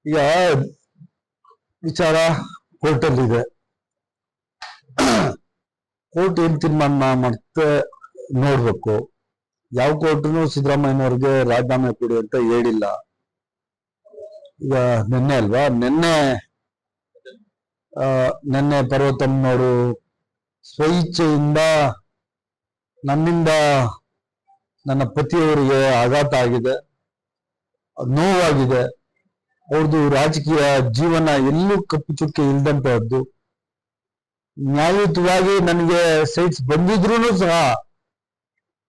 ಈಗ ವಿಚಾರ ಕೋರ್ಟಲ್ಲಿದೆ. ಕೋರ್ಟ್ ಏನ್ ತೀರ್ಮಾನ ಮಾಡುತ್ತೆ ನೋಡ್ಬೇಕು. ಯಾವ ಕೋರ್ಟ್ನು ಸಿದ್ದರಾಮಯ್ಯನವ್ರಿಗೆ ರಾಜೀನಾಮೆ ಕೊಡಿ ಅಂತ ಹೇಳಿಲ್ಲ. ಈಗ ನಿನ್ನೆ ಅಲ್ವಾ, ನಿನ್ನೆ ಪರ್ವತಮ್ಮನವರು ಸ್ವಇಚ್ಛೆಯಿಂದ ನನ್ನಿಂದ ನನ್ನ ಪತಿಯವರಿಗೆ ಆಘಾತ ಆಗಿದೆ, ನೋವಾಗಿದೆ, ಅವ್ರದ್ದು ರಾಜಕೀಯ ಜೀವನ ಎಲ್ಲೂ ಕಪ್ಪು ಚುಕ್ಕೆ ಇಲ್ದಂತಹದ್ದು, ನ್ಯಾಯಯುತವಾಗಿ ನನಗೆ ಸೈಟ್ಸ್ ಬಂದಿದ್ರು ಸಹ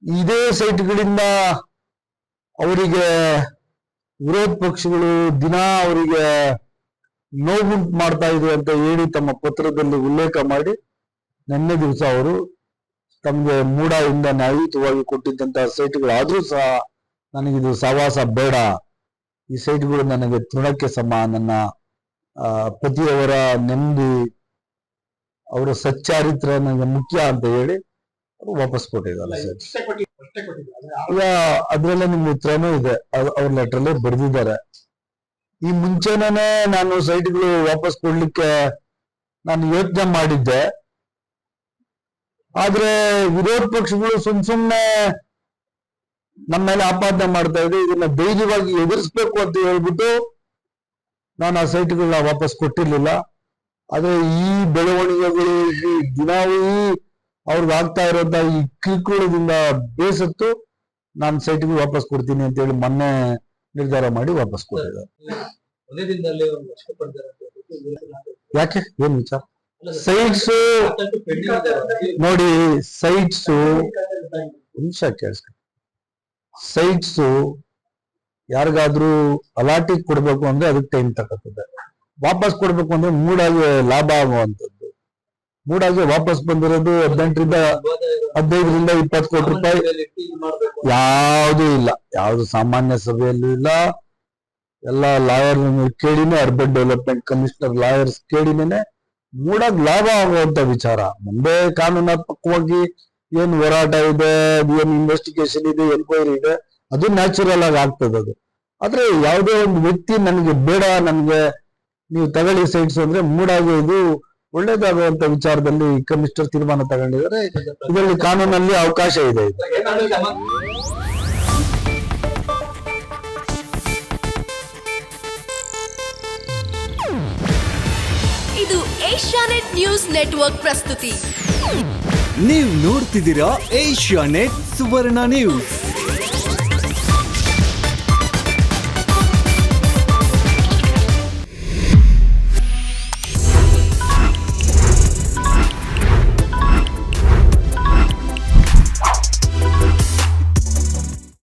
ಇದೇ ಸೈಟ್ಗಳಿಂದ ಅವರಿಗೆ ವಿರೋಧ ಪಕ್ಷಗಳು ದಿನ ಅವರಿಗೆ ನೋವುಂಟು ಮಾಡ್ತಾ ಇದೆ ಅಂತ ಹೇಳಿ ತಮ್ಮ ಪತ್ರದಲ್ಲಿ ಉಲ್ಲೇಖ ಮಾಡಿ ನಿನ್ನೆ ದಿವಸ ಅವರು ತಮಗೆ ಮೂಡಾಯಿಂದ ನ್ಯಾಯಯುತವಾಗಿ ಕೊಟ್ಟಿದ್ದಂತಹ ಸೈಟ್ಗಳಾದ್ರೂ ಸಹ ನನಗಿದು ಸಹವಾಸ ಬೇಡ, ಈ ಸೈಟ್ಗಳು ನನಗೆ ತೃಣಕ್ಕೆ ಸಮ, ನನ್ನ ಪತಿಯವರ ನೆಮ್ಮದಿ, ಅವರ ಸಚ್ಚಾರಿತ್ರ ನನಗೆ ಮುಖ್ಯ ಅಂತ ಹೇಳಿ ವಾಪಸ್ ಕೊಟ್ಟಿದ್ದಾರೆ. ಈಗ ಅದ್ರಲ್ಲೇ ನಿಮ್ಗೆ ಉತ್ತರನೂ ಇದೆ, ಅವ್ರ ಲೆಟರ್ಲ್ಲೇ ಬರೆದಿದ್ದಾರೆ. ಈ ಮುಂಚೆನೇ ನಾನು ಸೈಟ್ಗಳು ವಾಪಸ್ ಕೊಡ್ಲಿಕ್ಕೆ ನಾನು ಯೋಚನೆ ಮಾಡಿದ್ದೆ. ಆದ್ರೆ ವಿರೋಧ ಪಕ್ಷಗಳು ಸುಮ್ನೆ ನಮ್ಮ ಮೇಲೆ ಆಪಾದನೆ ಮಾಡ್ತಾ ಇದೆ, ಇದನ್ನ ಧೈರ್ಯವಾಗಿ ಎದುರಿಸ್ಬೇಕು ಅಂತ ಹೇಳ್ಬಿಟ್ಟು ನಾನು ಆ ಸೈಟ್ಗಳನ್ನ ವಾಪಸ್ ಕೊಟ್ಟಿರ್ಲಿಲ್ಲ. ಆದ್ರೆ ಈ ಬೆಳವಣಿಗೆಗಳು ದಿನಾವೂ ಅವ್ರಿಗೆ ಆಗ್ತಾ ಇರೋದ ಈ ಕಿರುಕುಳದಿಂದ ಬೇಸತ್ತು ನಾನು ಸೈಟ್ಗೆ ವಾಪಸ್ ಕೊಡ್ತೀನಿ ಅಂತ ಹೇಳಿ ಮೊನ್ನೆ ನಿರ್ಧಾರ ಮಾಡಿ ವಾಪಸ್ ಕೊಟ್ಟಿದ್ದಾರೆ. ಯಾಕೆ ಏನ್ ವಿಚಾರ? ಸೈಟ್ಸ್ ನೋಡಿ, ಸೈಟ್ಸ್ ನಿಮಿಷ ಕೇಳಿಸ್ಕೊ. ಸೈಟ್ಸ್ ಯಾರಿಗಾದ್ರೂ ಅಲಾಟಿಗೆ ಕೊಡ್ಬೇಕು ಅಂದ್ರೆ ಅದಕ್ಕೆ ಟೈಮ್ ತಗೋತದೆ. ವಾಪಸ್ ಕೊಡ್ಬೇಕು ಅಂದ್ರೆ ಮೂಡಾಗಿ ಲಾಭ ಆಗುವಂತದ್ದು. ಮೂಡಾಗಿ ವಾಪಸ್ ಬಂದಿರೋದು 15ರಿಂದ 20 ಕೋಟಿ ರೂಪಾಯಿ ಯಾವುದೂ ಇಲ್ಲ, ಯಾವ್ದು ಸಾಮಾನ್ಯ ಸಭೆಯಲ್ಲೂ ಇಲ್ಲ. ಎಲ್ಲ ಲಾಯರ್ ಕೇಳಿನೇ, ಅರ್ಬನ್ ಡೆವಲಪ್ಮೆಂಟ್ ಕಮಿಷನರ್ ಲಾಯರ್ಸ್ ಕೇಳಿನೇ ಮೂಡಾಗಿ ಲಾಭ ಆಗುವಂತ ವಿಚಾರ. ಮುಂದೆ ಕಾನೂನಾತ್ಮಕವಾಗಿ ಏನ್ ಹೋರಾಟ ಇದೆ, ಏನ್ ಇನ್ವೆಸ್ಟಿಗೇಷನ್ ಇದೆ, ಎನ್ಕ್ವೈರಿ ಇದೆ, ಅದು ನ್ಯಾಚುರಲ್ ಆಗಿ ಆಗ್ತದೆ. ಅದು ಆದ್ರೆ ಯಾವುದೇ ಒಂದು ವ್ಯಕ್ತಿ ನನಗೆ ಬೇಡ, ನನ್ಗೆ ನೀವು ತಗೊಳ್ಳಿ ಸೈಟ್ಸ್ ಅಂದ್ರೆ ಮೂಡಾಗಿ ಇದು ಒಳ್ಳೇದಾಗುವಂತ ವಿಚಾರದಲ್ಲಿ ಕಮಿಷನರ್ ತೀರ್ಮಾನ ತಗೊಂಡಿದ್ದಾರೆ. ಇದರಲ್ಲಿ ಕಾನೂನಲ್ಲಿ ಅವಕಾಶ ಇದೆ. ಇದು ಏಷ್ಯಾನೆಟ್ ನ್ಯೂಸ್ ನೆಟ್ವರ್ಕ್ ಪ್ರಸ್ತುತಿ. ನೀವು ನೋಡ್ತಿದ್ದೀರಾ ಏಷ್ಯಾನೆಟ್ ಸುವರ್ಣ ನ್ಯೂಸ್.